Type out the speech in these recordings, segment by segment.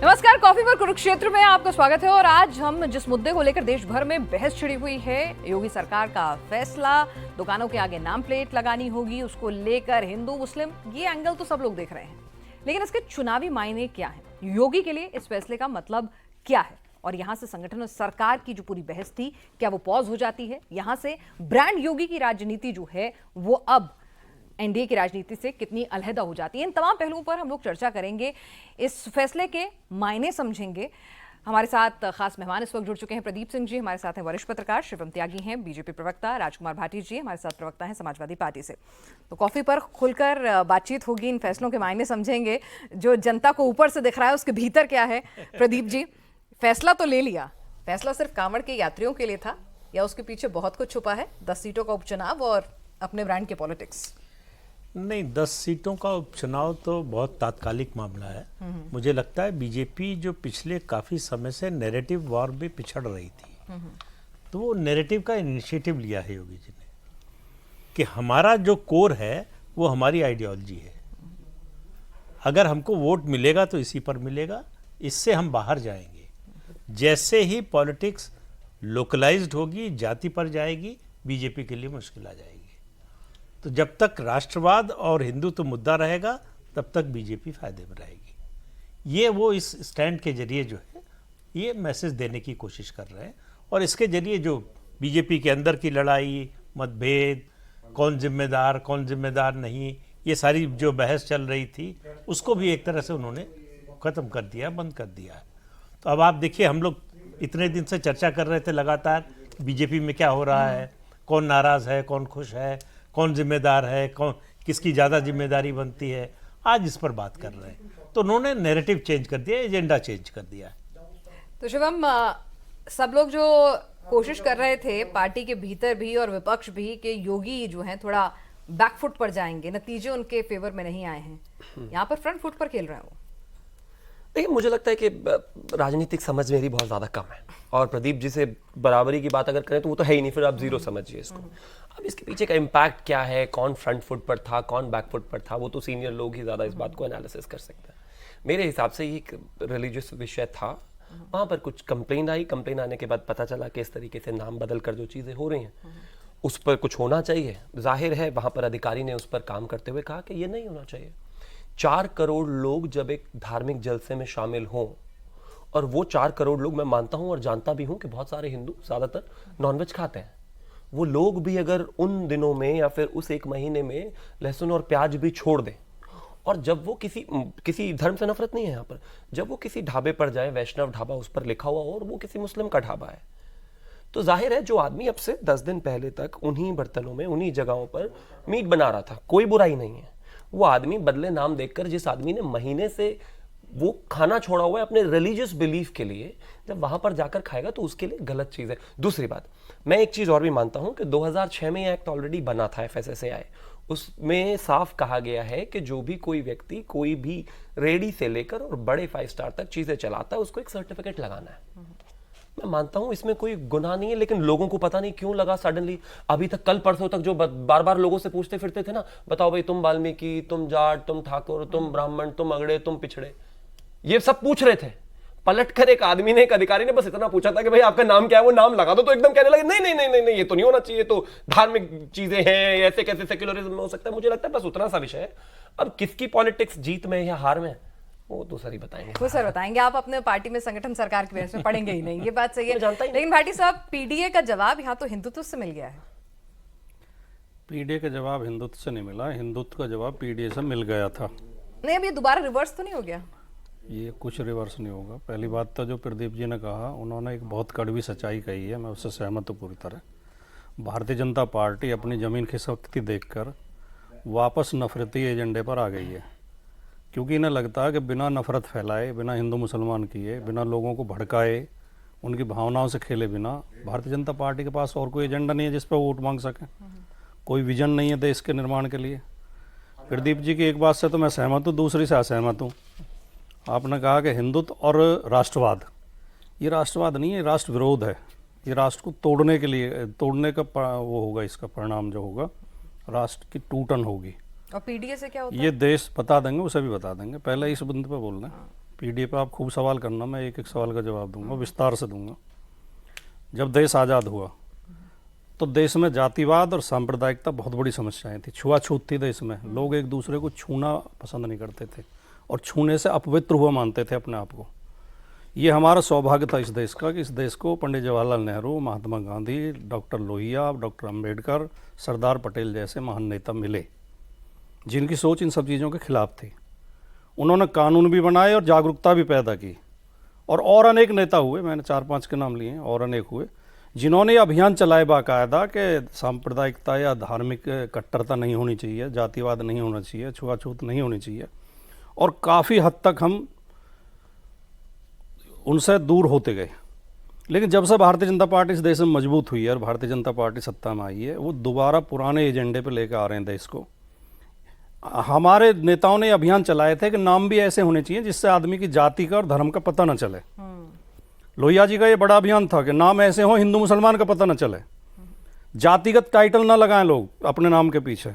नमस्कार, कॉफी पर कुरुक्षेत्र में आपका स्वागत है। और आज हम जिस मुद्दे को लेकर देश भर में बहस छिड़ी हुई है, योगी सरकार का फैसला, दुकानों के आगे नाम प्लेट लगानी होगी, उसको लेकर हिंदू मुस्लिम ये एंगल तो सब लोग देख रहे हैं, लेकिन इसके चुनावी मायने क्या है? योगी के लिए इस फैसले का मतलब क्या है? और यहां से संगठन और सरकार की जो पूरी बहस थी, क्या वो पॉज हो जाती है? यहां से ब्रांड योगी की राजनीति जो है वो अब एनडीए की राजनीति से कितनी अलहदा हो जाती है? इन तमाम पहलुओं पर हम लोग चर्चा करेंगे, इस फैसले के मायने समझेंगे। हमारे साथ खास मेहमान इस वक्त जुड़ चुके हैं। प्रदीप सिंह जी हमारे साथ हैं, वरिष्ठ पत्रकार। शिवम त्यागी हैं, बीजेपी प्रवक्ता। राजकुमार भाटी जी हमारे साथ प्रवक्ता हैं समाजवादी पार्टी से। तो कॉफी पर खुलकर बातचीत होगी, इन फैसलों के मायने समझेंगे। जो जनता को ऊपर से दिख रहा है उसके भीतर क्या है? प्रदीप जी, फैसला तो ले लिया, फैसला सिर्फ कांवड़ के यात्रियों के लिए था या उसके पीछे बहुत कुछ छुपा है? 10 सीटों का उपचुनाव और अपने ब्रांड के पॉलिटिक्स। नहीं, 10 सीटों का उपचुनाव तो बहुत तात्कालिक मामला है। मुझे लगता है बीजेपी जो पिछले काफ़ी समय से नैरेटिव वॉर में पिछड़ रही थी, तो वो नैरेटिव का इनिशिएटिव लिया है योगी जी ने कि हमारा जो कोर है वो हमारी आइडियोलॉजी है। अगर हमको वोट मिलेगा तो इसी पर मिलेगा, इससे हम बाहर जाएंगे। जैसे ही पॉलिटिक्स लोकलाइज्ड होगी, जाति पर जाएगी, बीजेपी के लिए मुश्किल आ जाएगी। तो जब तक राष्ट्रवाद और हिंदुत्व मुद्दा रहेगा तब तक बीजेपी फायदे में रहेगी। ये वो इस स्टैंड के जरिए जो है ये मैसेज देने की कोशिश कर रहे हैं। और इसके जरिए जो बीजेपी के अंदर की लड़ाई, मतभेद, कौन जिम्मेदार नहीं, ये सारी जो बहस चल रही थी उसको भी एक तरह से उन्होंने ख़त्म कर दिया, बंद कर दिया। तो अब आप देखिए, हम लोग इतने दिन से चर्चा कर रहे थे लगातार बीजेपी में क्या हो रहा है, कौन नाराज़ है, कौन खुश है, कौन जिम्मेदार है, कौन किसकी ज़्यादा जिम्मेदारी बनती है। आज इस पर बात कर रहे हैं, तो उन्होंने नैरेटिव चेंज कर दिया, एजेंडा चेंज कर दिया। तो शिवम, सब लोग जो कोशिश कर रहे थे पार्टी के भीतर भी और विपक्ष भी कि योगी जो है थोड़ा बैकफुट पर जाएंगे, नतीजे उनके फेवर में नहीं आए हैं, यहाँ पर फ्रंट फुट पर खेल रहे हैं वो। देखिए, मुझे लगता है कि राजनीतिक समझ मेरी बहुत ज़्यादा कम है और प्रदीप जी से बराबरी की बात अगर करें तो वो तो है ही नहीं, फिर आप जीरो समझिए इसको। अब इसके पीछे का इम्पैक्ट क्या है, कौन फ्रंट फुट पर था, कौन बैक फुट पर था, वो तो सीनियर लोग ही ज़्यादा इस बात को एनालिसिस कर सकते हैं। मेरे हिसाब से ये एक रिलीजियस विषय था, वहाँ पर कुछ कंप्लेन आई, कंप्लेन आने के बाद पता चला कि इस तरीके से नाम बदल कर जो चीज़ें हो रही हैं उस पर कुछ होना चाहिए। जाहिर है वहाँ पर अधिकारी ने उस पर काम करते हुए कहा कि ये नहीं होना चाहिए। 4 करोड़ लोग जब एक धार्मिक जलसे में शामिल हों, और वो 4 करोड़ लोग, मैं मानता हूं और जानता भी हूं कि बहुत सारे हिंदू ज़्यादातर नॉनवेज खाते हैं, वो लोग भी अगर उन दिनों में या फिर उस एक महीने में लहसुन और प्याज भी छोड़ दें, और जब वो किसी धर्म से नफरत नहीं है यहाँ पर, जब वो किसी ढाबे पर जाए, वैष्णव ढाबा उस पर लिखा हुआ हो और वो किसी मुस्लिम का ढाबा है, तो जाहिर है जो आदमी अब से 10 दिन पहले तक उन्हीं बर्तनों में, उन्हीं जगहों पर मीट बना रहा था, कोई बुराई नहीं है, वो आदमी बदले नाम देखकर, जिस आदमी ने महीने से वो खाना छोड़ा हुआ है अपने रिलीजियस बिलीफ के लिए, जब वहां पर जाकर खाएगा तो उसके लिए गलत चीज है। दूसरी बात, मैं एक चीज और भी मानता हूं कि 2006 में यह एक्ट ऑलरेडी बना था, FSSAI, उसमें साफ कहा गया है कि जो भी कोई व्यक्ति कोई भी रेडी से लेकर और बड़े 5 स्टार तक चीजें चलाता है उसको एक सर्टिफिकेट लगाना है। मैं मानता हूं इसमें कोई गुनाह नहीं है, लेकिन लोगों को पता नहीं क्यों लगा सडनली। अभी तक कल परसों तक जो बार बार लोगों से पूछते फिरते थे ना, बताओ भाई तुम वाल्मीकि, तुम जाट, तुम ठाकुर, तुम ब्राह्मण, तुम अगड़े, तुम पिछड़े, ये सब पूछ रहे थे। पलटकर एक आदमी ने, एक अधिकारी ने बस इतना पूछा था कि भाई आपका नाम क्या है, वो नाम लगा दो, तो एकदम कहने लगे नहीं नहीं नहीं नहीं नहीं, ये तो नहीं होना चाहिए, तो धार्मिक चीजें हैं, ऐसे कैसे सेक्युलरिज्म में हो सकता है। मुझे लगता है बस उतना सा विषय है। अब किसकी पॉलिटिक्स जीत में या हार में, वो तो सर ही बताएंगे। वो सर बताएंगे, आप अपने पार्टी में संगठन सरकार की बहस में पढ़ेंगे ही नहीं, ये बात सही है। जानता ही लेकिन भाटी साहब, पीडीए का जवाब यहाँ तो हिंदुत्व से मिल गया है। पीडीए का जवाब हिंदुत्व से नहीं मिला, हिंदुत्व का जवाब पीडीए से मिल गया था। नहीं, अब ये दोबारा रिवर्स तो नहीं हो गया? ये कुछ रिवर्स नहीं होगा। पहली बात तो जो प्रदीप जी ने कहा, उन्होंने एक बहुत कड़वी सच्चाई कही है, मैं उससे सहमत हूँ पूरी तरह। भारतीय जनता पार्टी अपनी ज़मीन खिसकती देखकर वापस नफरती एजेंडे पर आ गई है, क्योंकि इन्हें लगता है कि बिना नफरत फैलाए, बिना हिंदू मुसलमान किए, बिना लोगों को भड़काए, उनकी भावनाओं से खेले बिना भारतीय जनता पार्टी के पास और कोई एजेंडा नहीं है जिस पर वोट मांग सकें। कोई विजन नहीं है देश के निर्माण के लिए। प्रदीप जी की एक बात से तो मैं सहमत हूँ, दूसरी से असहमत हूँ। आपने कहा कि हिंदुत्व और राष्ट्रवाद, ये राष्ट्रवाद नहीं है, राष्ट्र विरोध है। ये राष्ट्र को तोड़ने के लिए, तोड़ने का वो होगा, इसका परिणाम जो होगा राष्ट्र की टूटन होगी। और पीडीए से क्या होता है? ये देश बता देंगे, उसे भी बता देंगे, पहले इस बिंदु पर बोल रहे हैं। पीडी पे आप खूब सवाल करना, मैं एक एक सवाल का जवाब दूंगा, विस्तार से दूंगा। जब देश आज़ाद हुआ तो देश में जातिवाद और सांप्रदायिकता बहुत बड़ी समस्याएं थी, छुआछूत थी देश में, लोग एक दूसरे को छूना पसंद नहीं करते थे और छूने से अपवित्र हुआ मानते थे अपने आप को। ये हमारा सौभाग्य था इस देश का कि इस देश को पंडित जवाहरलाल नेहरू, महात्मा गांधी, डॉक्टर लोहिया, डॉक्टर अंबेडकर, सरदार पटेल जैसे महान नेता मिले जिनकी सोच इन सब चीज़ों के खिलाफ थी। उन्होंने कानून भी बनाए और जागरूकता भी पैदा की, और अनेक नेता हुए, मैंने 4-5 के नाम लिए हैं, और अनेक हुए जिन्होंने अभियान चलाए बाकायदा कि सांप्रदायिकता या धार्मिक कट्टरता नहीं होनी चाहिए, जातिवाद नहीं होना चाहिए, छुआछूत नहीं होनी चाहिए, और काफ़ी हद तक हम उनसे दूर होते गए। लेकिन जब से भारतीय जनता पार्टी इस देश में मजबूत हुई है और भारतीय जनता पार्टी सत्ता में आई है, वो दोबारा पुराने एजेंडे पे लेकर आ रहे हैं देश को। हमारे नेताओं ने अभियान चलाए थे कि नाम भी ऐसे होने चाहिए जिससे आदमी की जाति का और धर्म का पता न चले। लोहिया जी का ये बड़ा अभियान था कि नाम ऐसे हो हिंदू मुसलमान का पता न चले, जातिगत टाइटल ना लगाएं लोग अपने नाम के पीछे।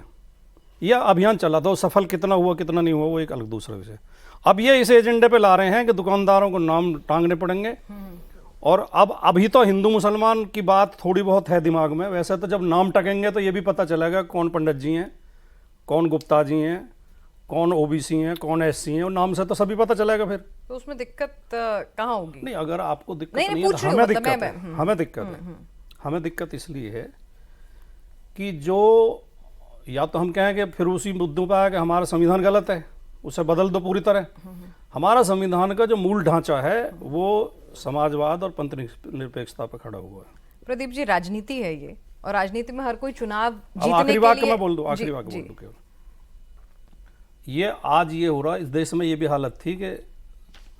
यह अभियान चला था, सफल कितना हुआ कितना नहीं हुआ वो एक अलग दूसरा विषय। अब ये इस एजेंडे पे ला रहे हैं कि दुकानदारों को नाम टांगने पड़ेंगे, और अब अभी तो हिंदू मुसलमान की बात थोड़ी बहुत है दिमाग में, वैसे तो जब नाम टकेंगे तो ये भी पता चलेगा कौन पंडित जी हैं, कौन गुप्ता जी हैं, कौन ओबीसी हैं, कौन एससी हैं, और नाम से तो सभी पता चलेगा फिर। तो उसमें दिक्कत कहाँ होगी? नहीं, अगर आपको दिक्कत नहीं, नहीं है पूछ तो रही हमें हूँ, दिक्कत मतलब है, हमें दिक्कत इसलिए है कि जो या तो हम कहें कि फिर उसी मुद्दों पर आया कि हमारा संविधान गलत है, उसे बदल दो पूरी तरह। हमारा संविधान का जो मूल ढांचा है वो समाजवाद और पंथ निरपेक्षता पर खड़ा हुआ है। प्रदीप जी, राजनीति है ये, और राजनीति में हर कोई चुनाव अब जीतने आखिरी के वाक्य लिए मैं बोल दूं, आखिरी वाक्य बोल दूं केवल, ये आज ये हो रहा, इस देश में ये भी हालत थी कि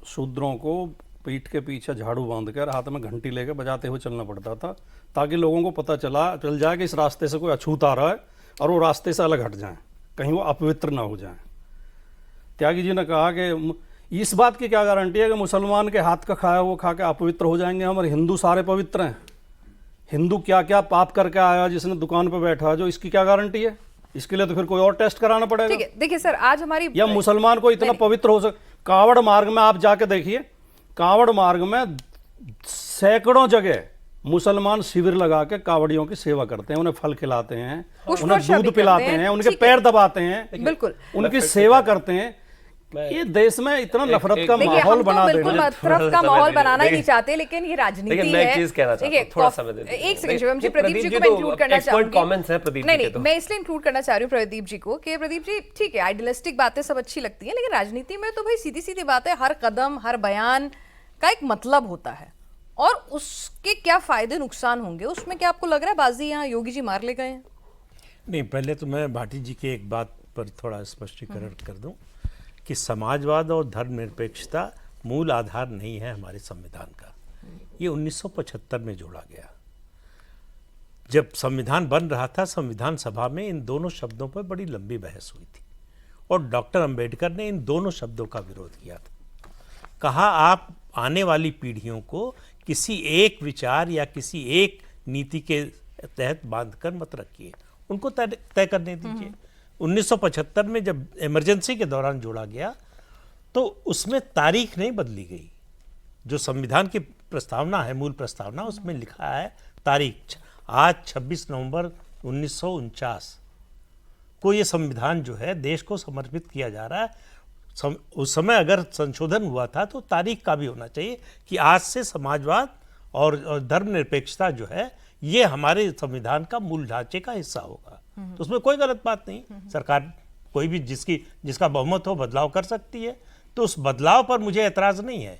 शूद्रों को पीठ के पीछे झाड़ू बांध कर हाथ में घंटी लेकर बजाते हुए चलना पड़ता था ताकि लोगों को पता चल जाए कि इस रास्ते से कोई अछूत आ रहा है और वो रास्ते से अलग हट जाएं, कहीं वो अपवित्र ना हो जाएं। त्यागी जी ने कहा कि इस बात की क्या गारंटी है कि मुसलमान के हाथ का खाया वो खा के अपवित्र हो जाएंगे हम, और हिंदू सारे पवित्र हैं? हिंदू क्या क्या पाप करके आया जिसने दुकान पर बैठा, जो इसकी क्या गारंटी है? इसके लिए तो फिर कोई और टेस्ट कराना पड़ेगा। ठीक है, देखिए सर, आज हमारी या मुसलमान को इतना पवित्र हो कांवड़ मार्ग में आप जाके देखिए, कांवड़ मार्ग में सैकड़ों जगह मुसलमान शिविर लगा के कांवड़ियों की सेवा करते हैं, उन्हें फल खिलाते हैं, उन्हें दूध पिलाते हैं, उनके पैर दबाते हैं, बिल्कुल उनकी सेवा करते हैं। ये देश में इतना नफरत का माहौल बना देना, नफरत का माहौल बनाना ही नहीं चाहते, लेकिन ये राजनीति है। मैं एक चीज कहना चाहता हूं, थोड़ा समय दे दीजिए। एक सेकंड शिवम जी, प्रदीप जी को मैं इंक्लूड करना चाहूंगी। कमेंट्स हैं प्रदीप जी के, तो मैं इसलिए इंक्लूड करना चाह रही हूँ प्रदीप जी को कि प्रदीप जी, ठीक है, आइडियलिस्टिक बातें सब अच्छी लगती हैं, लेकिन राजनीति में तो भाई सीधी सीधी बात है, हर कदम हर बयान का एक मतलब होता है, और उसके क्या फायदे नुकसान होंगे, उसमें क्या आपको लग रहा है बाजी यहाँ योगी जी मार ले गए हैं? नहीं, पहले तो मैं भाटी जी की एक बात पर थोड़ा स्पष्टीकरण कर दूं कि समाजवाद और धर्मनिरपेक्षता मूल आधार नहीं है हमारे संविधान का। ये 1975 में जोड़ा गया। जब संविधान बन रहा था, संविधान सभा में इन दोनों शब्दों पर बड़ी लंबी बहस हुई थी, और डॉक्टर अंबेडकर ने इन दोनों शब्दों का विरोध किया था। कहा, आप आने वाली पीढ़ियों को किसी एक विचार या किसी एक नीति के तहत बांधकर मत रखिए, उनको तय करने दीजिए। 1975 में जब इमरजेंसी के दौरान जोड़ा गया तो उसमें तारीख नहीं बदली गई। जो संविधान की प्रस्तावना है, मूल प्रस्तावना, उसमें लिखा है तारीख आज 26 नवंबर 1949 को ये संविधान जो है देश को समर्पित किया जा रहा है। उस समय अगर संशोधन हुआ था तो तारीख का भी होना चाहिए कि आज से समाजवाद और धर्मनिरपेक्षता जो है ये हमारे संविधान का मूल ढांचे का हिस्सा होगा। तो उसमें कोई गलत बात नहीं। सरकार कोई भी जिसका बहुमत हो बदलाव कर सकती है, तो उस बदलाव पर मुझे एतराज़ नहीं है।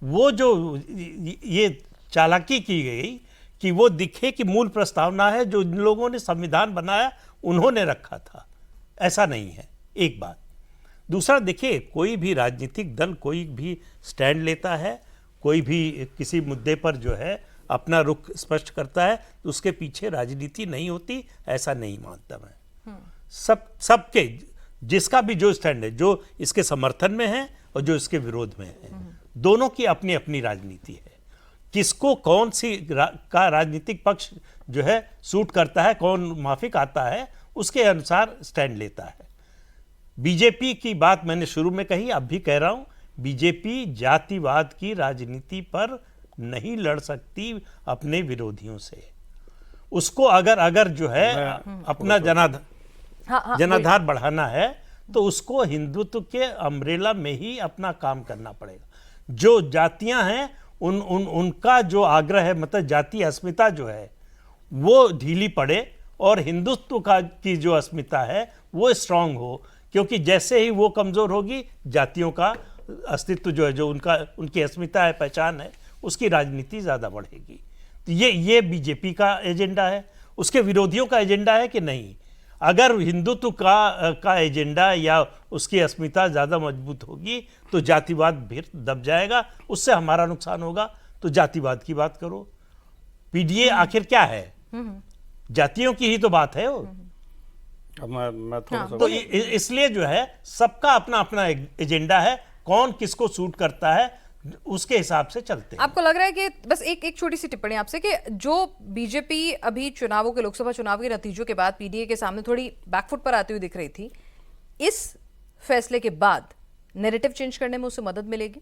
वो जो ये चालाकी की गई कि वो दिखे कि मूल प्रस्तावना है जो इन लोगों ने संविधान बनाया उन्होंने रखा था, ऐसा नहीं है, एक बात। दूसरा, देखिए, कोई भी राजनीतिक दल कोई भी स्टैंड लेता है, कोई भी किसी मुद्दे पर जो है अपना रुख स्पष्ट करता है, तो उसके पीछे राजनीति नहीं होती, ऐसा नहीं मानता मैं। सबके जिसका भी जो स्टैंड है, जो इसके समर्थन में है और जो इसके विरोध में है, दोनों की अपनी अपनी राजनीति है। किसको कौन सी का राजनीतिक पक्ष जो है सूट करता है, कौन माफिक आता है, उसके अनुसार स्टैंड लेता है। बीजेपी की बात मैंने शुरू में कही, अब भी कह रहा हूं, बीजेपी जातिवाद की राजनीति पर नहीं लड़ सकती अपने विरोधियों से। उसको अगर जो है अपना जनाधार बढ़ाना है तो उसको हिंदुत्व के अम्ब्रेला में ही अपना काम करना पड़ेगा। जो जातियां हैं उनका जो आग्रह है, मतलब जातीय अस्मिता जो है वो ढीली पड़े और हिंदुत्व की जो अस्मिता है वो स्ट्रांग हो, क्योंकि जैसे ही वो कमजोर होगी जातियों का अस्तित्व जो है, जो उनकी अस्मिता है, पहचान है, उसकी राजनीति ज़्यादा बढ़ेगी। तो ये बीजेपी का एजेंडा है। उसके विरोधियों का एजेंडा है कि नहीं, अगर हिंदुत्व का एजेंडा या उसकी अस्मिता ज़्यादा मजबूत होगी तो जातिवाद फिर दब जाएगा, उससे हमारा नुकसान होगा। तो जातिवाद की बात करो। पीडीए आखिर क्या है? जातियों की ही तो बात है वो। अब मैं थोड़ा सा तो इसलिए जो है सबका अपना अपना एजेंडा है, कौन किसको सूट करता है उसके हिसाब से चलते हैं। आपको लग रहा है कि बस एक छोटी सी टिप्पणी आपसे कि जो बीजेपी अभी चुनावों के, लोकसभा चुनाव के नतीजों के बाद पीडीए के सामने थोड़ी बैकफुट पर आती हुई दिख रही थी, इस फैसले के बाद नैरेटिव चेंज करने में उसे मदद मिलेगी?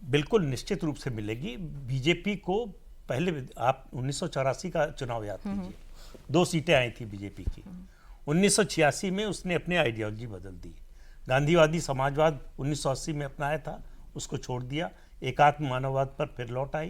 बिल्कुल निश्चित रूप से मिलेगी। बीजेपी को पहले आप 1984 का चुनाव याद कीजिए, 2 सीटें आई थी बीजेपी की। 1986 में उसने अपनी आइडियोलॉजी बदल दी। गांधीवादी समाजवाद 1980 में अपनाया था, उसको छोड़ दिया। एकात्म मानववाद पर फिर लौट आई,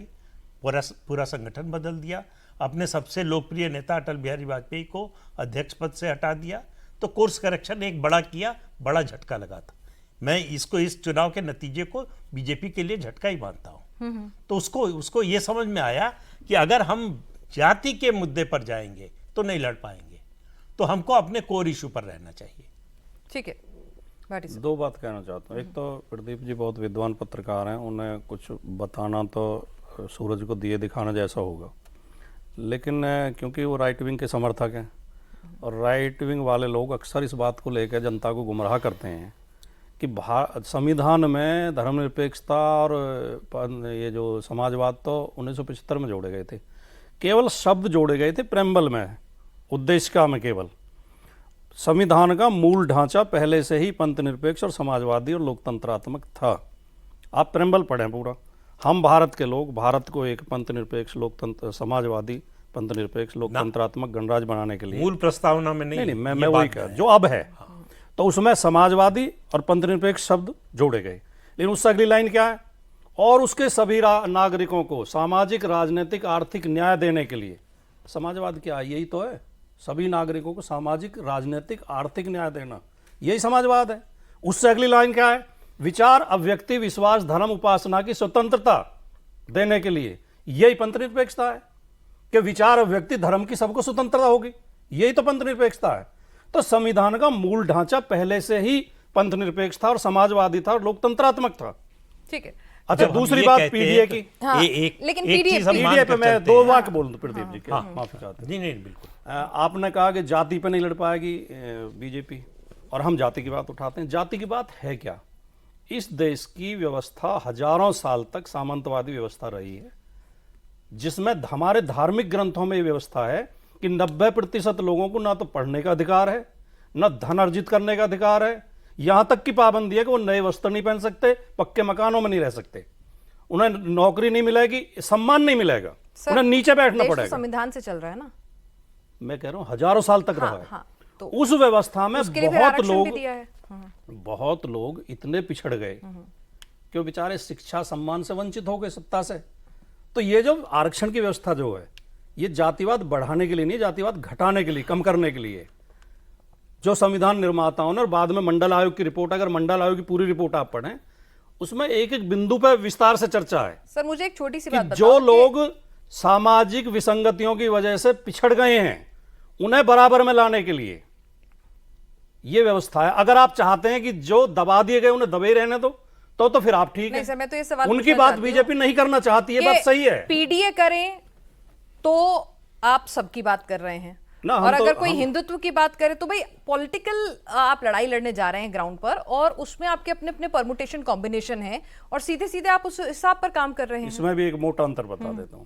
पूरा संगठन बदल दिया। अपने सबसे लोकप्रिय नेता अटल बिहारी वाजपेयी को अध्यक्ष पद से हटा दिया। तो कोर्स करेक्शन एक बड़ा किया, बड़ा झटका लगा था। मैं इस चुनाव के नतीजे को बीजेपी के लिए झटका ही मानता हूँ। तो उसको ये समझ में आया कि अगर हम जाति के मुद्दे पर जाएंगे तो नहीं लड़ पाएंगे, तो हमको अपने कोर इशू पर रहना चाहिए। ठीक है, भाटी साहब। 2 बात कहना चाहता हूँ। एक तो प्रदीप जी बहुत विद्वान पत्रकार हैं, उन्हें कुछ बताना तो सूरज को दिए दिखाना जैसा होगा, लेकिन क्योंकि वो राइट विंग के समर्थक हैं और राइट विंग वाले लोग अक्सर इस बात को लेकर जनता को गुमराह करते हैं कि संविधान में धर्मनिरपेक्षता और ये जो समाजवाद तो 1975 में जोड़े गए थे, केवल शब्द जोड़े गए थे प्रेम्बल में, उद्देशिका में। केवल संविधान का मूल ढांचा पहले से ही पंथ निरपेक्ष और समाजवादी और लोकतंत्रात्मक था। आप प्रेम्बल पढ़ें पूरा। हम भारत के लोग भारत को एक पंथ निरपेक्ष, लोकतंत्र, समाजवादी, पंथ निरपेक्ष, लोकतंत्रात्मक गणराज्य बनाने के लिए, मूल प्रस्तावना में नहीं, मैं वही कह, जो अब है, तो उसमें समाजवादी और पंथ निरपेक्ष शब्द जोड़े गए। लेकिन उससे अगली लाइन क्या है? और उसके सभी नागरिकों को सामाजिक, राजनीतिक, आर्थिक न्याय देने के लिए। समाजवाद क्या है? यही तो है, सभी नागरिकों को सामाजिक, राजनीतिक, आर्थिक न्याय देना, यही समाजवाद है। उससे अगली लाइन क्या है? विचार, अभिव्यक्ति, विश्वास, धर्म, उपासना की स्वतंत्रता देने के लिए, यही पंथ निरपेक्षता है कि विचार, अभिव्यक्ति, धर्म की सबको स्वतंत्रता होगी, यही तो पंथ निरपेक्षता है। तो संविधान का मूल ढांचा पहले से ही पंथ निरपेक्ष था और समाजवादी था और लोकतंत्रात्मक था। ठीक है। अच्छा, दूसरी बात पीडीए की। हाँ, लेकिन पीडीए पे मैं 2 वाक्य बोल दूं प्रदीप जी के, माफी चाहते हैं। नहीं बिल्कुल। आपने कहा कि जाति पे नहीं लड़ पाएगी बीजेपी, और हम जाति की बात उठाते हैं। जाति की बात है क्या? इस देश की व्यवस्था हजारों साल तक सामंतवादी व्यवस्था रही है, जिसमें हमारे धार्मिक ग्रंथों में ये व्यवस्था है कि 90% लोगों को ना तो पढ़ने का अधिकार है, ना धन अर्जित करने का अधिकार है। यहां तक की पाबंदी है कि वो नए वस्त्र नहीं पहन सकते, पक्के मकानों में नहीं रह सकते, उन्हें नौकरी नहीं मिलेगी, सम्मान नहीं मिलेगा, उन्हें नीचे बैठना पड़ेगा। संविधान से चल रहा है ना, मैं कह रहा हूं हजारों साल तक रहा है। तो उस व्यवस्था में बहुत लोग इतने पिछड़ गए कि वो बेचारे शिक्षा, सम्मान से वंचित हो गए, सत्ता से। तो ये जो आरक्षण की व्यवस्था जो है, ये जातिवाद बढ़ाने के लिए नहीं, जातिवाद घटाने के लिए, कम करने के लिए। जो संविधान निर्माताओं ने, और बाद में मंडल आयोग की रिपोर्ट, अगर मंडल आयोग की पूरी रिपोर्ट आप पढ़ें, उसमें एक एक बिंदु पर विस्तार से चर्चा है। सर मुझे एक छोटी सी बात बताओ, जो लोग सामाजिक विसंगतियों की वजह से पिछड़ गए हैं, उन्हें बराबर में लाने के लिए यह व्यवस्था है। अगर आप चाहते हैं कि जो दबा दिए गए उन्हें दबे रहने दो, तो फिर आप ठीक है। सर मैं तो ये सवाल उनकी बात बीजेपी नहीं करना चाहती है, बात सही है। पीडीए करें तो आप सबकी बात कर रहे हैं, और अगर कोई हिंदुत्व की बात करे तो भाई पॉलिटिकल आप लड़ाई लड़ने जा रहे हैं ग्राउंड पर, और उसमें आपके अपने अपने परमुटेशन कॉम्बिनेशन है, और सीधे सीधे आप उस हिसाब पर काम कर रहे हैं। इसमें भी एक मोटा अंतर बता देता हूं।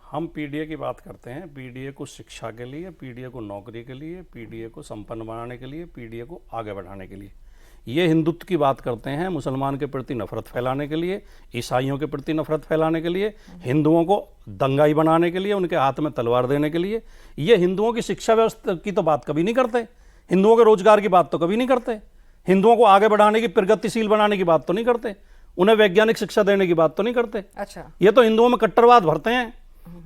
हम पीडीए की बात करते हैं, पीडीए को शिक्षा के लिए, पीडीए को नौकरी के लिए, पीडीए को संपन्न बनाने के लिए, पीडीए को आगे बढ़ाने के लिए। ये हिंदुत्व की बात करते हैं मुसलमान के प्रति नफरत फैलाने के लिए, ईसाइयों के प्रति नफरत फैलाने के लिए, हिंदुओं को दंगाई बनाने के लिए, उनके हाथ में तलवार देने के लिए। ये हिंदुओं की शिक्षा व्यवस्था की तो बात कभी नहीं करते, हिंदुओं के रोजगार की बात तो कभी नहीं करते, हिंदुओं को आगे बढ़ाने की, प्रगतिशील बनाने की बात तो नहीं करते, उन्हें वैज्ञानिक शिक्षा देने की बात तो नहीं करते। अच्छा, ये तो हिंदुओं में कट्टरवाद भरते हैं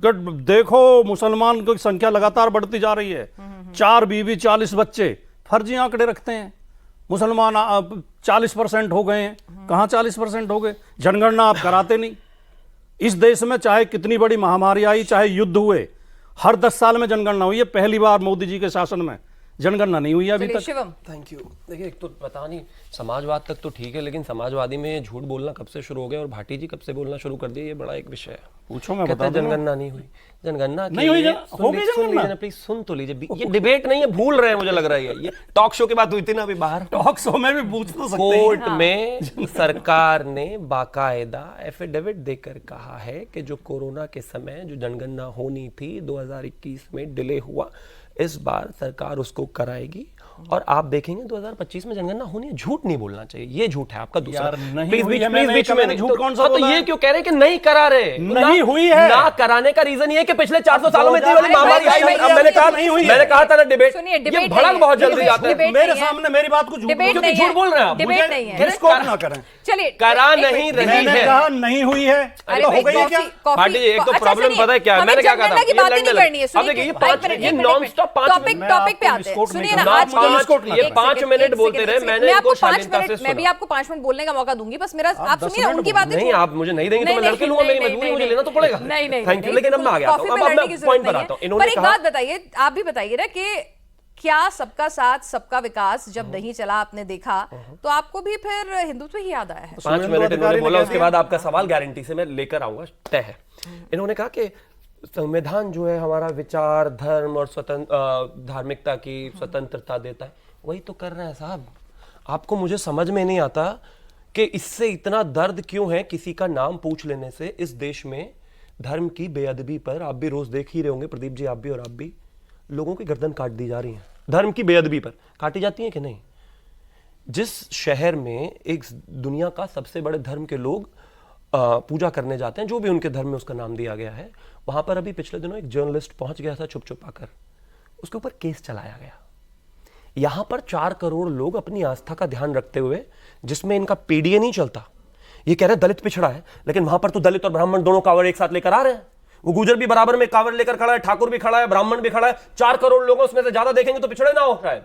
कि देखो मुसलमान की संख्या लगातार बढ़ती जा रही है, 4 बीवी 40 बच्चे, फर्जी आंकड़े रखते हैं। मुसलमान 40% हो गए हैं, कहाँ 40% हो गए? जनगणना आप कराते नहीं। इस देश में चाहे कितनी बड़ी महामारी आई, चाहे युद्ध हुए, हर 10 साल में जनगणना हुई है। पहली बार मोदी जी के शासन में जनगणना नहीं हुई अभी तक। Shivam, thank you. देखिए, एक तो पता नहीं, समाजवाद तक तो ठीक है, लेकिन समाजवादी में झूठ बोलना कब से शुरू हो गया और भाटी जी कब से बोलना शुरू कर दिए, ये बड़ा एक विषय है। पूछो, मैं कहते बता हैं जनगणना नहीं हुई, जनगणना नहीं हुई, हो गई सुन लीजिए ना प्लीज, सुन तो लीजिए। ये डिबेट नहीं है, भूल रहे हैं, मुझे लग रहा है ये टॉक शो की बात हुई थी ना अभी बाहर, टॉक शो में भी पूछ तो सकते हैं। कोर्ट में सरकार ने बाकायदा एफिडेविट देकर कहा है कि जो कोरोना के समय जो जनगणना होनी थी 2021 में डिले हुआ, इस बार सरकार उसको कराएगी और आप देखेंगे 2025 में जनगणना होनी है। झूठ नहीं बोलना चाहिए, ये झूठ है आपका दूसरा। यार, नहीं प्लीज हुई बीच है, प्लीज मैंने बीच कहा, में मैंने नहीं झूठ तो, कौन सा तो बोला ये है? क्यों कह रहे हैं कि नहीं करा रहे? नहीं हुई है। ना कराने का रीजन ये है कि पिछले 400 सालों में इतनी बड़ी महामारी आई। मैंने कहा नहीं हुई है। मैंने कहा था ना डिबेट, सुनिए, ये डिबेट भड़क नहीं बहुत है, जल्दी आता है। डिबेट मेरे नहीं है। सामने मेरी बात को झूठ डिबेट क्योंकि नहीं झूठ है, बोल रहे हैं आप। डिबेट नहीं है। डिस्कॉर्ड ना करें। चलिए, करा एक नहीं मिनट, रही मैंने है। कहा नहीं हुई है, अरे तो हो भाई, गई क्या? भाटी जी, एक तो प्रॉब्लम पता है क्या है? मैंने क्या कहा था? जनगणना की बात ही नहीं करनी है। अब देखिए, ये नॉन-स्टॉप 5 टॉपिक पे आते हैं। सुनिए ना, आज ये 5 मिनट बोलते रहे, मैंने मैं इनको आपको 5 शालीनता से मिनट, सुना। मैं भी आपको 5 मिनट बोलने का मौका दूंगी, बस मेरा आप 10 सुनिए ना, मिनट उनकी बातें नहीं, आप मुझे नहीं देंगे तो मैं लड़के लूंगा, मेरी मजबूरी, मुझे लेना तो पड़ेगा। नहीं नहीं, थैंक यू। लेकिन अब मैं आ गया कॉफी हूं, में अब लड़ने मैं की पॉइंट जरूरत पर नहीं आता हूं। है। इन्होंने पर एक कहा, बात बताइए, आप भी बताइए ना कि क्या सबका साथ सबका विकास जब नहीं चला, आपने देखा, तो आपको भी फिर हिंदुत्व ही याद आया है? 5 मिनट इन्होंने बोला, उसके बाद आपका सवाल गारंटी से मैं लेकर आऊंगा, तय है। इन्होंने कहा कि संविधान जो है हमारा विचार, धर्म और धार्मिकता की स्वतंत्रता देता है। वही तो कर रहे हैं साहब। आपको, मुझे समझ में नहीं आता कि इससे इतना दर्द क्यों है किसी का नाम पूछ लेने से। इस देश में धर्म की बेअदबी पर आप भी रोज देख ही रहे होंगे, प्रदीप जी, आप भी और आप भी, लोगों की गर्दन काट दी जा रही है। धर्म की बेअदबी पर काटी जाती है कि नहीं? जिस शहर में एक दुनिया का सबसे बड़े धर्म के लोग पूजा करने जाते हैं, जो भी उनके धर्म में उसका नाम दिया गया है, वहां पर अभी पिछले दिनों एक जर्नलिस्ट पहुंच गया था छुप छुपा कर, उसके ऊपर केस चलाया गया। यहां पर 4 करोड़ लोग अपनी आस्था का ध्यान रखते हुए, जिसमें इनका पीडीए नहीं चलता, ये कह रहे हैं दलित पिछड़ा है, लेकिन वहां पर तो दलित और ब्राह्मण दोनों कावड़ एक साथ लेकर आ रहे हैं। वो गुजर भी बराबर में कावड़ लेकर खड़ा है, ठाकुर भी खड़ा है, ब्राह्मण भी खड़ा है। 4 करोड़ लोगों उसमें से ज्यादा देखेंगे तो पिछड़े ना हो शायद,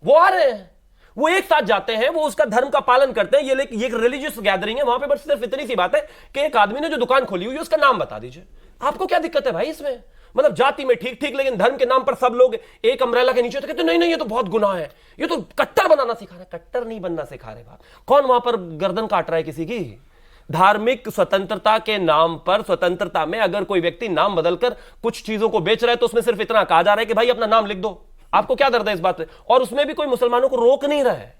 वो आ रहे हैं, वो एक साथ जाते हैं, वो उसका धर्म का पालन करते हैं। ये एक रिलीजियस गैदरिंग है वहां पे, बस सिर्फ इतनी सी बात है कि एक आदमी ने जो दुकान खोली हुई है उसका नाम बता दीजिए। आपको क्या दिक्कत है भाई इसमें? मतलब जाति में ठीक ठीक, लेकिन धर्म के नाम पर सब लोग एक अम्ब्रेला के नीचे तो कहते नहीं नहीं, ये तो बहुत गुनाह है, ये तो कट्टर बनाना सिखा रहे। कट्टर नहीं बनना सिखा रहे बाप। कौन वहां पर गर्दन काट रहा है किसी की? धार्मिक स्वतंत्रता के नाम पर, स्वतंत्रता में अगर कोई व्यक्ति नाम बदलकर कुछ चीजों को बेच रहा है तो उसमें सिर्फ इतना कहा जा रहा है कि भाई अपना नाम लिख दो। आपको क्या दर्द है इस बात पे? और उसमें भी कोई मुसलमानों को रोक नहीं रहा है।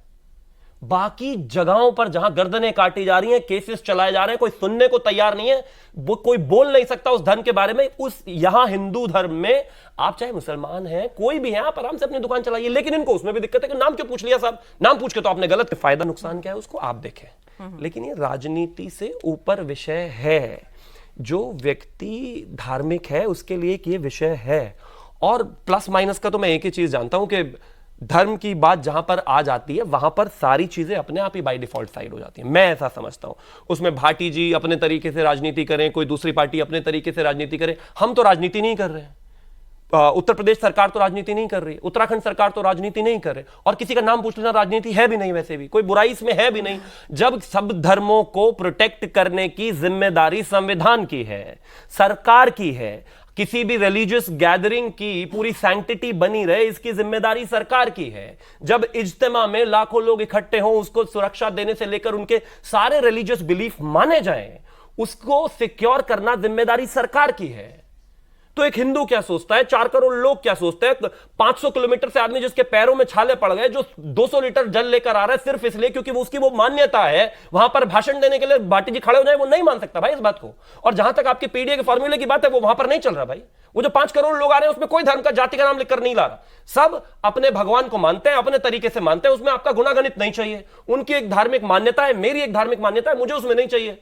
बाकी जगहों पर जहां गर्दनें काटी जा रही हैं, केसेस चलाए जा रहे हैं, कोई सुनने को तैयार नहीं है, वो कोई बोल नहीं सकता उस धर्म के बारे में। उस यहां हिंदू धर्म में आप चाहे मुसलमान हैं, कोई भी है, आप आराम से अपनी दुकान चलाइए। लेकिन इनको उसमें भी दिक्कत है कि नाम क्यों पूछ लिया साहब? नाम पूछ के तो आपने गलत, फायदा नुकसान क्या है उसको आप देखें। लेकिन ये राजनीति से ऊपर विषय है। जो व्यक्ति धार्मिक है उसके लिए ये विषय है। और प्लस माइनस का तो मैं एक ही चीज जानता हूं कि धर्म की बात जहां पर आ जाती है वहां पर सारी चीजें अपने आप ही बाय डिफॉल्ट साइड हो जाती हैं। मैं ऐसा समझता हूं। उसमें भाटी जी अपने तरीके से राजनीति करें, कोई दूसरी पार्टी अपने तरीके से राजनीति करे, हम तो राजनीति नहीं कर रहे हैं। उत्तर प्रदेश सरकार तो राजनीति नहीं कर रही, उत्तराखंड सरकार तो राजनीति नहीं कर रही, और किसी का नाम पूछ लेना राजनीति है भी नहीं, वैसे भी कोई बुराई इसमें है भी नहीं। जब सब धर्मों को प्रोटेक्ट करने की जिम्मेदारी संविधान की है, सरकार की है, किसी भी रिलीजियस गैदरिंग की पूरी सैंक्टिटी बनी रहे इसकी जिम्मेदारी सरकार की है। जब इज्तिमा में लाखों लोग इकट्ठे हों, उसको सुरक्षा देने से लेकर उनके सारे रिलीजियस बिलीफ माने जाएं, उसको सिक्योर करना जिम्मेदारी सरकार की है। तो एक हिंदू क्या सोचता है, 4 करोड़ लोग क्या सोचते हैं, 500 किलोमीटर से आदमी जिसके पैरों में छाले पड़ गए, जो 200 लीटर जल लेकर आ रहा है सिर्फ इसलिए क्योंकि वो उसकी वो मान्यता है, वहां पर भाषण देने के लिए भाटी जी खड़े हो जाए, वो नहीं मान सकता भाई इस बात को। और जहां तक आपके पीडीए के फॉर्मूले की बात है, वो वहां पर नहीं चल रहा भाई। वो जो 5 करोड़ लोग आ रहे हैं उसमें कोई धर्म का, जाति का नाम लिखकर नहीं ला रहा, सब अपने भगवान को मानते हैं, अपने तरीके से मानते हैं, उसमें आपका गुनागणित नहीं चाहिए। उनकी एक धार्मिक मान्यता है, मेरी एक धार्मिक मान्यता है, मुझे उसमें नहीं चाहिए।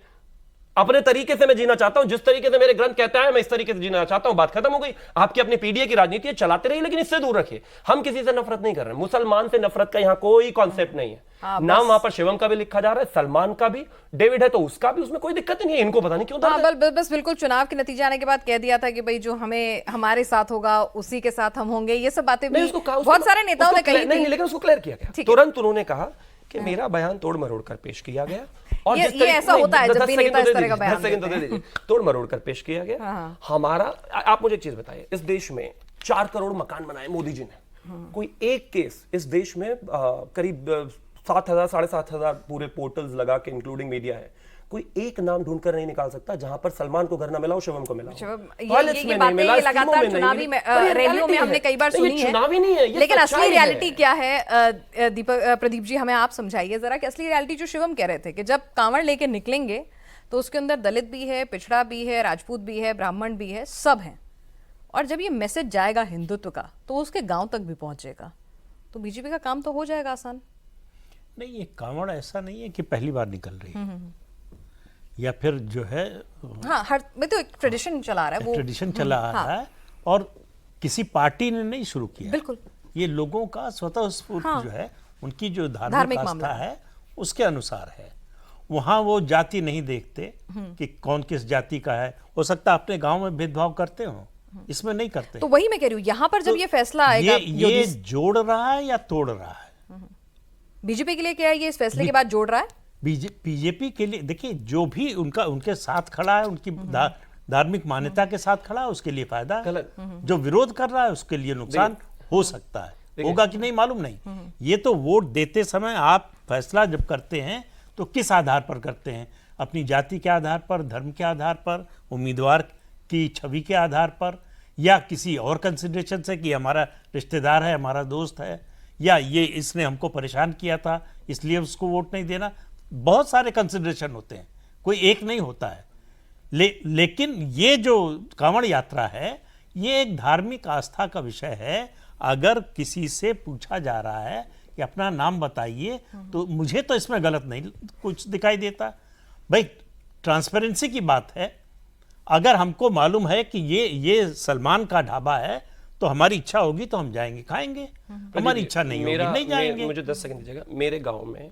अपने तरीके से मैं जीना चाहता हूं, जिस तरीके से मेरे ग्रंथ कहते हैं मैं इस तरीके से जीना चाहता हूं, बात खत्म हो गई। आपकी अपनी पीडीए की राजनीति है, चलाते रहिए, लेकिन इससे दूर रखिए। हम किसी से नफरत नहीं कर रहे हैं, मुसलमान से नफरत का यहां कोई कॉन्सेप्ट नहीं है। नाम वहां पर शिवम का भी लिखा जा रहा है, सलमान का भी, डेविड है तो उसका भी, उसमें कोई दिक्कत नहीं है। इनको पता नहीं क्यों दर्द है। बस बिल्कुल चुनाव के नतीजे आने के बाद कह दिया था कि भाई जो हमें हमारे साथ होगा उसी के साथ हम होंगे, ये सब बातें भी बहुत सारे नेताओं ने कही नहीं, लेकिन उसको क्लियर किया गया तुरंत। उन्होंने कहा कि मेरा बयान तोड़ मरोड़ कर पेश किया गया, और ये ऐसा होता है जब भी नेता इस तरह का बयान देते हैं। तोड़ मरोड़ कर पेश किया गया। हमारा, आप मुझे एक चीज बताइए, इस देश में 4 करोड़ मकान बनाए मोदी जी ने, कोई एक केस इस देश में करीब 7,000 7,500 पूरे पोर्टल्स लगा के इंक्लूडिंग मीडिया है, कोई एक नाम ढूंढकर नहीं निकाल सकता जहां पर सलमान को घर ना मिला हो, शिवम को मिला हो। ये बातें लगातार चुनावी रैलियों में हमने कई बार सुनी है, चुनावी नहीं है, लेकिन असली रियलिटी क्या है प्रदीप जी, हमें आप समझाइए जरा कि असली रियलिटी जो शिवम कह रहे थे कि जब कांवड़ लेके निकलेंगे तो उसके अंदर दलित भी है, पिछड़ा भी है, राजपूत भी है, ब्राह्मण भी है, सब हैं, और जब ये मैसेज जाएगा हिंदुत्व का तो उसके गांव तक भी पहुंचेगा, तो बीजेपी का काम तो हो जाएगा आसान। नहीं, ये कांवड़ ऐसा नहीं है कि पहली बार निकल रही है, या फिर जो है, हाँ, हर में तो एक ट्रेडिशन चला रहा है, वो ट्रेडिशन चला आ रहा है, और किसी पार्टी ने नहीं शुरू किया। बिल्कुल, ये लोगों का स्वतः स्फूर्त जो है, उनकी जो धार्मिक आस्था है उसके अनुसार है। वहाँ वो जाति नहीं देखते कि कौन किस जाति का है। हो सकता है अपने गांव में भेदभाव करते हो, इसमें नहीं करते। तो वही मैं कह रही हूँ, यहाँ पर जब ये फैसला आएगा, ये जोड़ रहा है या तोड़ रहा है? बीजेपी के लिए क्या है, ये इस फैसले के बाद जोड़ रहा है? बीजेपी के लिए देखिए, जो भी उनके साथ खड़ा है, उनकी धार्मिक मान्यता के साथ खड़ा है, उसके लिए फायदा है। जो विरोध कर रहा है उसके लिए नुकसान हो सकता है, होगा कि नहीं मालूम नहीं। ये तो वोट देते समय आप फैसला जब करते हैं तो किस आधार पर करते हैं? अपनी जाति के आधार पर, धर्म के आधार पर, उम्मीदवार की छवि के आधार पर, या किसी और कंसिडरेशन से कि हमारा रिश्तेदार है, हमारा दोस्त है, या ये इसने हमको परेशान किया था इसलिए उसको वोट नहीं देना। बहुत सारे कंसिडरेशन होते हैं, कोई एक नहीं होता है। लेकिन ये जो कांवड़ यात्रा है, ये एक धार्मिक आस्था का विषय है। अगर किसी से पूछा जा रहा है कि अपना नाम बताइए, तो मुझे तो इसमें गलत नहीं कुछ दिखाई देता। भाई, ट्रांसपेरेंसी की बात है। अगर हमको मालूम है कि ये सलमान का ढाबा है, तो हमारी इच्छा होगी तो हम जाएंगे, खाएंगे। हमारी इच्छा नहीं होगी, नहीं जाएंगे। मुझे 10 सेकंड दीजिएगा। मेरे गांव में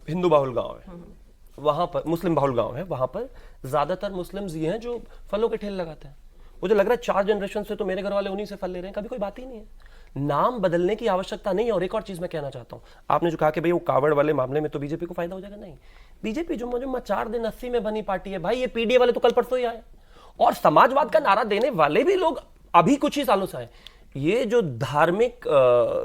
हिंदू बाहुल गांव है, वहां पर मुस्लिम बाहुल गांव है, वहां पर ज्यादातर मुस्लिम्स ये हैं जो फलों के ठेले लगाते हैं। मुझे लग रहा है 4 जनरेशन से तो मेरे घर वाले उन्हीं से फल ले रहे हैं, कभी कोई बात ही नहीं है। नाम बदलने की आवश्यकता नहीं है। और एक और चीज मैं कहना चाहता हूं, आपने जो कहा कि भाई वो कावड़ वाले मामले में तो बीजेपी को फायदा हो जाएगा, नहीं। बीजेपी जो मुझे 4 दिन 80 में बनी पार्टी है भाई, ये पीडीए वाले तो कल परसों ही आए, और समाजवाद का नारा देने वाले भी लोग अभी कुछ ही सालों से आए। ये जो धार्मिक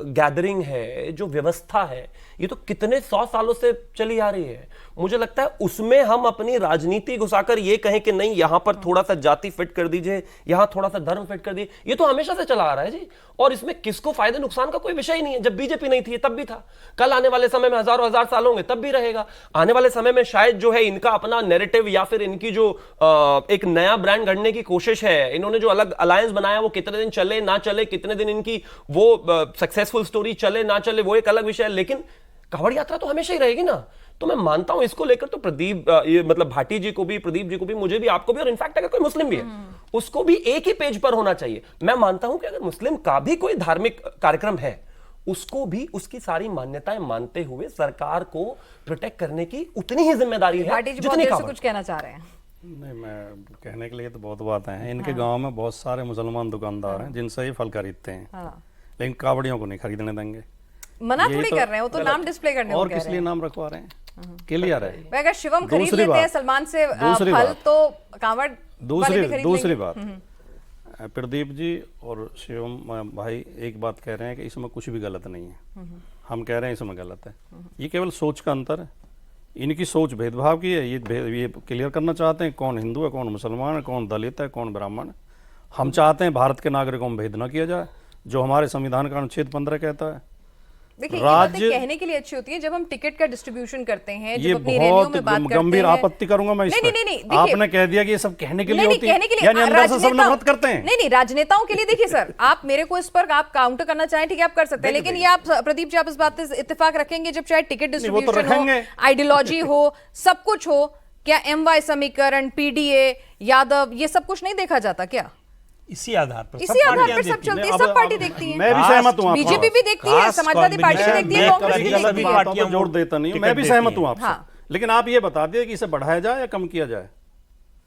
गैदरिंग है, जो व्यवस्था है, ये तो कितने 100 सालों से चली आ रही है। मुझे लगता है उसमें हम अपनी राजनीति घुसाकर ये कहें कि नहीं यहां पर थोड़ा सा जाति फिट कर दीजिए, यहां थोड़ा सा धर्म फिट कर दीजिए, ये तो हमेशा से चला आ रहा है जी। और इसमें किसको फायदे नुकसान का कोई विषय ही नहीं है। जब बीजेपी नहीं थी तब भी था, कल आने वाले समय में हजारों हजार साल होंगे तब भी रहेगा। आने वाले समय में शायद जो है इनका अपना नैरेटिव या फिर इनकी जो एक नया ब्रांड गढ़ने की कोशिश है, इन्होंने जो अलग अलायंस बनाया वो कितने दिन चले ना चले, कितने दिन इनकी वो सक्सेसफुल स्टोरी चले ना चले, वो एक अलग विषय है। लेकिन कांवड़ यात्रा तो हमेशा ही रहेगी ना। तो मैं मानता हूं इसको लेकर तो प्रदीप, ये मतलब भाटी जी को भी, प्रदीप जी को भी, मुझे भी, आपको भी, और इनफैक्ट अगर कोई मुस्लिम भी है उसको भी एक ही पेज पर होना चाहिए। मैं मानता हूं कि अगर मुस्लिम का भी कोई धार्मिक कार्यक्रम है, उसको भी उसकी सारी मान्यताएं मानते हुए सरकार को प्रोटेक्ट करने की उतनी ही जिम्मेदारी है जितनी कांवड़। कुछ कहना चाह रहे हैं? नहीं, मैं कहने के लिए तो बहुत बातें हैं। इनके गांव में बहुत सारे मुसलमान दुकानदार हैं जिनसे ये फल खरीदते हैं, लेकिन कावड़ियों को नहीं खरीदने देंगे। मना थोड़ी कर रहे हैं, वो तो नाम डिस्प्ले करने और किस लिए नाम रखवा रहे हैं? क्लियर है। अगर शिवम खरीद लेते हैं सलमान से फल, तो कांवड़ दूसरी बात, प्रदीप जी और शिवम भाई एक बात कह रहे हैं कि इसमें कुछ भी गलत नहीं है, हम कह रहे हैं इसमें गलत है। ये केवल सोच का अंतर है। इनकी सोच भेदभाव की है, ये क्लियर करना चाहते हैं कौन हिंदू है, कौन मुसलमान है, कौन दलित है, कौन ब्राह्मण है। हम चाहते हैं भारत के नागरिकों में भेद न किया जाए, जो हमारे संविधान का अनुच्छेद 15 कहता है। देखिए ये बातें कहने के लिए अच्छी होती है जब हम टिकट का डिस्ट्रीब्यूशन करते हैं, ये जब अपनी रैलियों बहुत में बात करते गंभीर हैं। आपत्ति करूंगा मैं इस नहीं, पर। नहीं, देखिए- आपने कह दिया कि ये सब कहने के लिए नहीं, होती है, कहने के लिए यानी अंदर से सब राजनेता- नफरत करते हैं। नहीं, राजनेताओं के लिए देखिए सर, आप मेरे को इस पर आप काउंटर करना चाहें, ठीक है, आप कर सकते हैं, लेकिन ये आप प्रदीप जी, आप इस बात से इत्तेफाक रखेंगे जब चाहे टिकट वो तो डिस्ट्रीब्यूशन हो, रखेंगे। आइडियोलॉजी हो, सब कुछ हो, क्या MY समीकरण, PDA, यादव, ये सब कुछ नहीं देखा जाता क्या? इसी आधार पर इसी आधार पर सब चलती है, अब- सब अब- पार्टी देखती है। मैं भी सहमत हूँ आपसे। बीजेपी भी देखती है, खास समाजवादी पार्टी भी combination देखती है, में कांग्रेस भी कभी देखती सभी है। पार्टियां तो जोड़ देता नहीं हूं, टिकट मैं भी देती सहमत हैं। हूं आपसे। हाँ। लेकिन आप ये बता दिए कि इसे बढ़ाया जाए या कम किया जाए।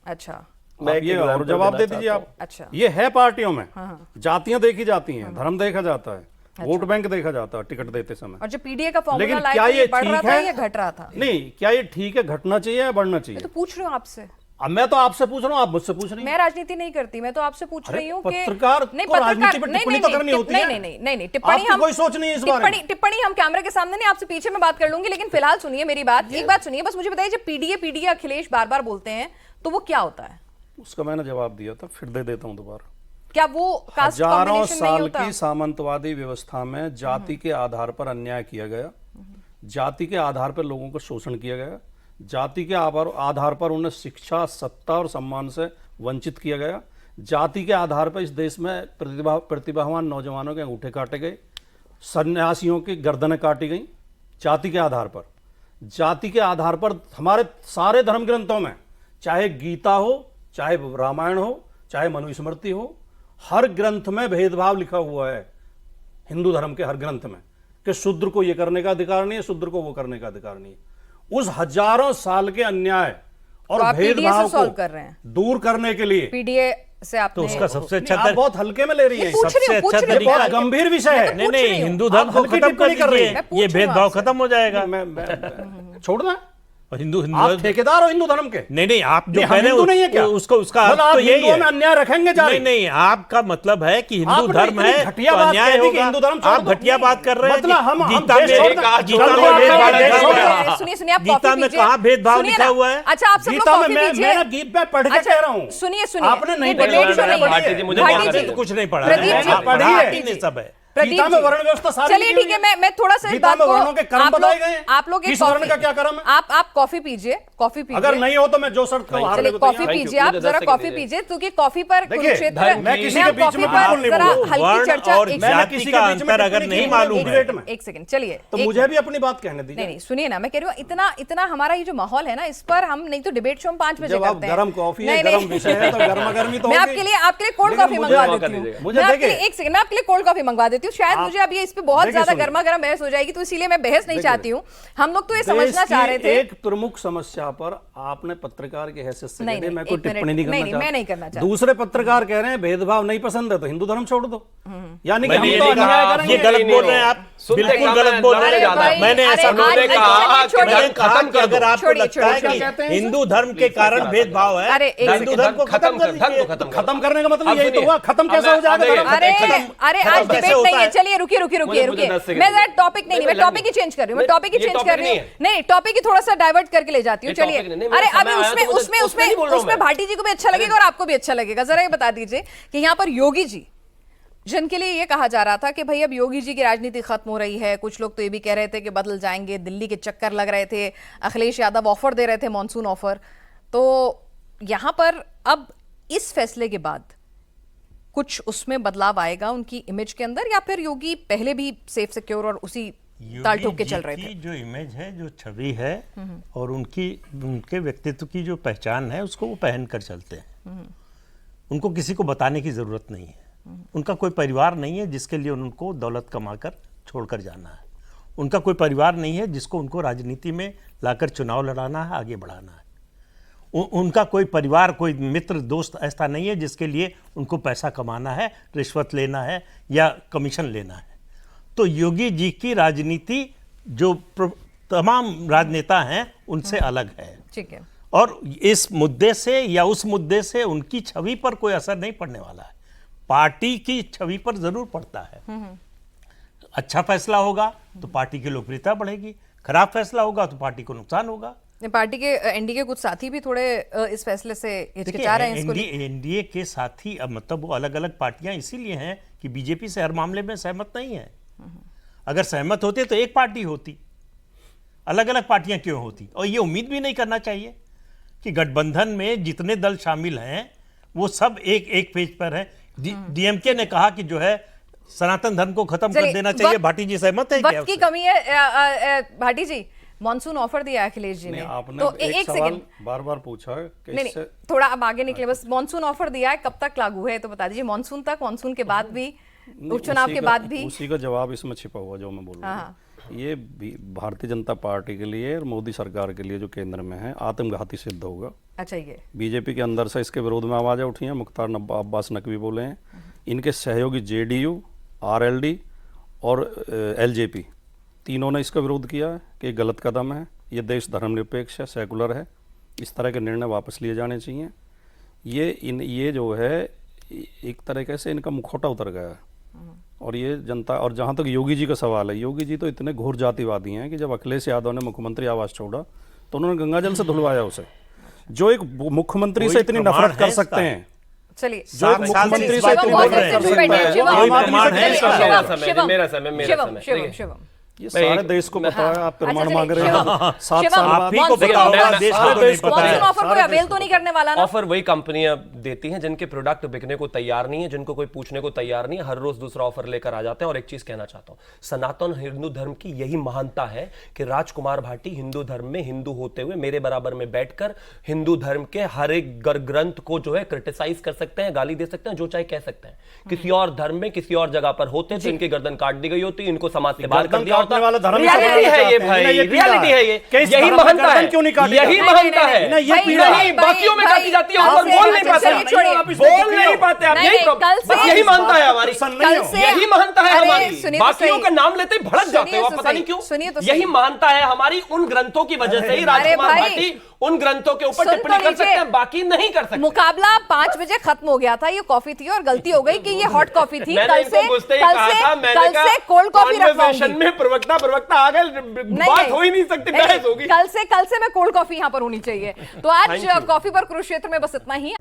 अच्छा मैं आप एक ये और example जवाब देना दे दीजिए चाहता आप। अच्छा। ये है पार्टियों में, हाँ। जातियां देखी जाती हैं, धर्म देखा जाता है, वोट बैंक देखा जाता है टिकट देते समय। और जो PDA का फॉर्मूला लेकिन लाया क्या था, ये ये बढ़ रहा ठीक था है या घट रहा था? नहीं, क्या ये ठीक है, घटना चाहिए या बढ़ना मैं चाहिए? तो पूछ रही हूँ आपसे, अब मैं तो आपसे पूछ रहा हूँ, आप मुझसे पूछ रही हैं। मैं राजनीति नहीं करती, मैं तो आपसे पूछ अरे रही हूँ कि पत्रकार को राजनीति पर टिप्पणी तो करनी होती है। नहीं, टिप्पणी आपकी हम कोई सोच नहीं है इस बारे में। टिप्पणी हम कैमरे के सामने नहीं, आपसे पीछे में बात कर लूंगी, लेकिन फिलहाल सुनिए मेरी बात, एक बात सुनिए बस, मुझे बताइए जब PDA अखिलेश बार बार बोलते हैं तो वो क्या होता है? उसका मैंने जवाब दिया था, फिर दे देता हूं दोबारा। क्या वो कास्ट हजारों कॉम्बिनेशन नहीं साल होता? की सामंतवादी व्यवस्था में जाति के आधार पर अन्याय किया गया, जाति के आधार पर लोगों को शोषण किया गया, जाति के आधार पर उन्हें शिक्षा, सत्ता और सम्मान से वंचित किया गया, जाति के आधार पर इस देश में प्रतिभावान नौजवानों के अंगूठे काटे गए, सन्यासियों की गर्दनें काटी गई, जाति के आधार पर। जाति के आधार पर हमारे सारे धर्म ग्रंथों में, चाहे गीता हो, चाहे रामायण हो, चाहे मनुस्मृति हो, हर ग्रंथ में भेदभाव लिखा हुआ है। हिंदू धर्म के हर ग्रंथ में कि शूद्र को ये करने का अधिकार नहीं है, शूद्र को वो करने का अधिकार नहीं है। उस हजारों साल के अन्याय और तो आप PDA भेदभाव से सॉल्व को कर रहे हैं? दूर करने के लिए PDA से आपने तो उसका सबसे अच्छा नहीं, आप बहुत हल्के में ले रही हैं। पूछ रही सबसे हूँ, पूछ अच्छा रही हूँ, तरीका- बहुत गंभीर विषय है। मैं तो नहीं पूछ रही नहीं, हूँ। हिंदू धर्म आप को हल्की खत्म टिप्पणी कर कर रही दीजिए, हैं। मैं पूछ ये रही हूँ भेदभाव आपसे। खत्म हो जाएगा। छोड़ना और हिंदू आप ठेकेदार हो हिंदू धर्म के। नहीं नहीं, आप जो नहीं, कह हम रहे हिंदू नहीं है क्या? हो उसका उसका मतलब अर्थ आप तो यही हिंदुओं है। में अन्याय रखेंगे जारी? नहीं नहीं, आपका मतलब है कि हिंदू आपने धर्म इतनी है घटिया तो बात अन्याय कह दी कि होगा। हिंदू धर्म छोड़ आप दो। घटिया बात कर रहे हैं मतलब हम गीता देश छोड़ दो। में गीता में भेदभाव देश लिखा छोड़ हुआ दो। है। सुनिए आप गीता कॉफी में पीजिए। कहाँ भेदभाव सुनिए लिखा ना। हुआ है? अच्छा आप सब लोग गीता में कॉफी पीजिए। मैं गीत पे पढ़ के कह रहा हूँ। सुनिए आपने नहीं ये पढ़ी debate है, show नहीं है। भारती जी, मुझे भारती नहीं जी, पता। कुछ नहीं पढ़ा प्रदीप है। जी, आप पढ़ी है। पढ़ी नहीं सब है। प्रदीप गीता में जी। वर्ण व्यवस्था सारी चलिए लिखी ठीक है, हुई है। मैं थोड़ा सा इस गीता बात में को वर्णों के कर्म आप बताए लोग- गए हैं। आप लोग एक किस वर्ण कॉफी- का क्या कर्म है? आप कॉफी पीजिए, कॉफी पीजिए। अगर नहीं हो तो मैं जो शर्त का चलिए कॉफी पीजिए, आप जरा कॉफी पीजिए, क्योंकि कॉफी पर देखिए, कुरुक्षेत्र मैं किसी में के हम बीच कॉफी में पर बिल्कुल नहीं जरा बोलूंगा। हल्की वर्ण चर्चा और एक मैंने जाति किसी का के बीच में अंतर अगर टिप्पणी नहीं की मालूम नहीं, है डिबेट में। एक सेकंड चलिए तो एक मुझे भी अपनी बात कहने नहीं दीजिए। नहीं सुनिए ना, मैं कह रही हूँ इतना हमारा ये जो माहौल है ना, इस पर हम नहीं तो डिबेट शो हम 5 बजे जब आप करते हैं। गरम कॉफी है, नहीं, गरम नहीं। विषय है, तो गर्मा गर्मी तो मैं होगी। आपके लिए कोल्ड लेकिन कॉफी मुझे मंगवा मौका देती हूँ। दीजिएगा। मुझे मैं आपके देखिए। लिए एक सेकंड, मैं आपके लिए कोल्ड कॉफी मंगवा देती हूँ। शायद मुझे अभी इस पे बहुत देखिए, ज्यादा सुनिए। गर्मा गर्म बहस हो जाएगी, तो इसीलिए मैं बहस नहीं चाहती हूँ। हम लोग तो ये समझना देश चाह की रहे थे। एक प्रमुख समस्या पर आपने पत्रकार की हैसियत से नहीं, कह दिया, नहीं, मैं कोई एक मिनट, टिप्पणी नहीं नहीं, करना मैं नहीं करना चाहता। दूसरे पत्रकार कह रहे हैं भेदभाव नहीं पसंद है तो हिंदू धर्म छोड़ दो, यानी कि हम मैंने ये तो नहीं कहा, अन्याय आप करेंगे। ये गलत बोल रहे हैं आप, सुनते बिल्कुल कहाँ गलत हैं? बोल रहे अरे हैं। भाई, मैंने अरे ऐसा उन्होंने आज- कहा आज- कि छोड़िए, मैंने कहा खत्म कि कर अगर दो। आपको छोड़िए, लगता है छोड़िए, कि कहते हैं हिंदू धर्म के कारण भेदभाव है, अरे, एक हिंदू धर्म को खत्म कर धर्म को दीजिए। खत्म खत्म करने का मतलब अब यही तो सुनिए, हुआ, खत्म अब कैसे मैं- हो जाएगा अब धर्म? अरे खत्म- अरे खत्म आज कैसे डिबेट होता नहीं है, है? चलिए रुकिए मुझे 10 सेकंड मैं जरा दीजिए। टॉपिक नहीं, मैं नहीं, टॉपिक ही चेंज कर रही हूँ, मैं टॉपिक ही ये चेंज टॉपिक कर रही हूँ। नहीं है। नहीं, टॉपिक ही थोड़ा सा डाइवर्ट करके ले जाती हूँ। ये चलिए, टॉपिक नहीं, मेरा अरे समय अभी आया तो मुझे उसमें नहीं बोल रहा हूं उसमें मैं। भाटी जी को भी अच्छा लगेगा और आपको भी अच्छा लगेगा। जरा ये बता दीजिए कि यहाँ पर योगी जी, जिनके लिए ये कहा जा रहा था कि भाई अब योगी जी की राजनीति खत्म हो रही है, कुछ लोग तो ये भी कह रहे थे कि बदल जाएंगे, दिल्ली के चक्कर लग रहे थे, अखिलेश यादव ऑफर दे रहे थे, मॉनसून ऑफर, तो यहाँ पर अब इस फैसले के बाद कुछ उसमें बदलाव आएगा उनकी इमेज के अंदर, या फिर योगी पहले भी सेफ सिक्योर और उसी ताल ठोक के चल रहे थे? जो इमेज है, जो छवि है और उनके व्यक्तित्व की जो पहचान है, उसको वो पहन कर चलते हैं। उनको किसी को बताने की जरूरत नहीं है। उनका कोई परिवार नहीं है जिसके लिए उनको दौलत कमाकर छोड़कर जाना है। उनका कोई परिवार नहीं है जिसको उनको राजनीति में लाकर चुनाव लड़ाना है, आगे बढ़ाना है। उनका कोई परिवार, कोई मित्र, दोस्त ऐसा नहीं है जिसके लिए उनको पैसा कमाना है, रिश्वत लेना है या कमीशन लेना है। तो योगी जी की राजनीति जो तमाम राजनेता हैं उनसे अलग है। ठीक है। और इस मुद्दे से या उस मुद्दे से उनकी छवि पर कोई असर नहीं पड़ने वाला है। पार्टी की छवि पर जरूर पड़ता है। अच्छा फैसला होगा तो पार्टी की लोकप्रियता बढ़ेगी, खराब फैसला होगा तो पार्टी को नुकसान होगा। पार्टी के एनडीए के कुछ साथी भी थोड़े इस फैसले से हिचकिचा रहे हैं इसको एनडीए के साथी अब मतलब वो अलग अलग पार्टियां इसीलिए हैं कि बीजेपी से हर मामले में सहमत नहीं है। अगर सहमत होते तो एक पार्टी होती, अलग अलग पार्टियां क्यों होती? और ये उम्मीद भी नहीं करना चाहिए कि गठबंधन में जितने दल शामिल हैं वो सब एक एक पेज पर है। डीएमके ने कहा कि जो है सनातन धर्म को खत्म कर देना चाहिए। भाटी जी सहमत है क्या? वक्त की कमी है भाटी जी। मॉनसून ऑफर दिया अखिलेश जी ने, आपने तो एक सवाल सेकंड बार बार पूछा है कि नहीं, थोड़ा अब आगे निकले। बस मॉनसून ऑफर दिया है, कब तक लागू है तो बता दीजिए। मॉनसून तक, मॉनसून के बाद भी, उपचुनाव के बाद भी? उसी का जवाब इसमें छिपा हुआ जो मैं बोल रहा हूँ। ये भारतीय जनता पार्टी के लिए और मोदी सरकार के लिए जो केंद्र में है आत्मघाती सिद्ध होगा। अच्छा, ये बीजेपी के अंदर से इसके विरोध में आवाजें उठी हैं। मुख्तार अब्बास नकवी बोले हैं, इनके सहयोगी जेडीयू, आरएलडी और एलजेपी तीनों ने इसका विरोध किया है कि गलत कदम है, ये देश धर्मनिरपेक्ष है, सेकुलर है, इस तरह के निर्णय वापस लिए जाने चाहिए। ये जो है एक तरीके से इनका मुखौटा उतर गया है। और ये जनता, और जहाँ तक योगी जी का सवाल है, योगी जी तो इतने घोर जातिवादी हैं कि जब अखिलेश यादव ने मुख्यमंत्री आवास छोड़ा तो उन्होंने गंगाजल से धुलवाया उसे। जो एक मुख्यमंत्री से इतनी नफरत कर सकते हैं, चलिए जो एक मुख्यमंत्री से इतनी नफरत कर सकते हैं, शिवम ये सारे देश को पता है। आप प्रमाण मांग रहे हैं। 7 साल आप ही को बाद बताओ, देश को तो नहीं पता है। ऑफर कोई अवेल तो नहीं करने वाला ना? ऑफर वही कंपनियां देती हैं जिनके प्रोडक्ट बिकने को तैयार नहीं है, जिनको कोई पूछने को तैयार नहीं है, हर रोज दूसरा ऑफर लेकर आ जाते हैं। और एक चीज कहना चाहता हूं, सनातन हिंदू धर्म की यही महानता है कि राजकुमार भाटी हिंदू धर्म में हिंदू होते हुए मेरे बराबर में बैठकर हिंदू धर्म के हर एक ग्रंथ को जो है क्रिटिसाइज कर सकते हैं, गाली दे सकते हैं, जो चाहे कह सकते हैं। किसी और धर्म में किसी और जगह पर होते तो इनकी गर्दन काट दी गई होती, इनको समाज से बाहर कर दिया होता। रियलिटी है ये भाई, रियलिटी है ये, यही महानता है, यही महानता है। नहीं, बाकियों में काटी जाती है, ऊपर बोल नहीं पाते, बोल नहीं पाते आप। यही महानता है हमारी, यही महानता है हमारी। बाकियों का नाम लेते ही भड़क जाते हो आप, पता नहीं क्यों। यही महानता है हमारी। उन ग्रंथों की वजह से ही राजकुमार भाटी उन ग्रंथों के ऊपर टिप्पणी कर सकते हैं, बाकी नहीं कर सकते। मुकाबला 5 बजे खत्म हो गया था, ये कॉफी थी और गलती हो गई कि ये हॉट कॉफी थी। कल से कोल्ड कॉफी रखवाऊंगी। में प्रवक्ता आ गए, बात हो ही नहीं सकती, बहस होगी। कल से मैं कोल्ड कॉफी यहाँ पर होनी चाहिए। तो आज कॉफी पर कुरुक्षेत्र में बस इतना ही।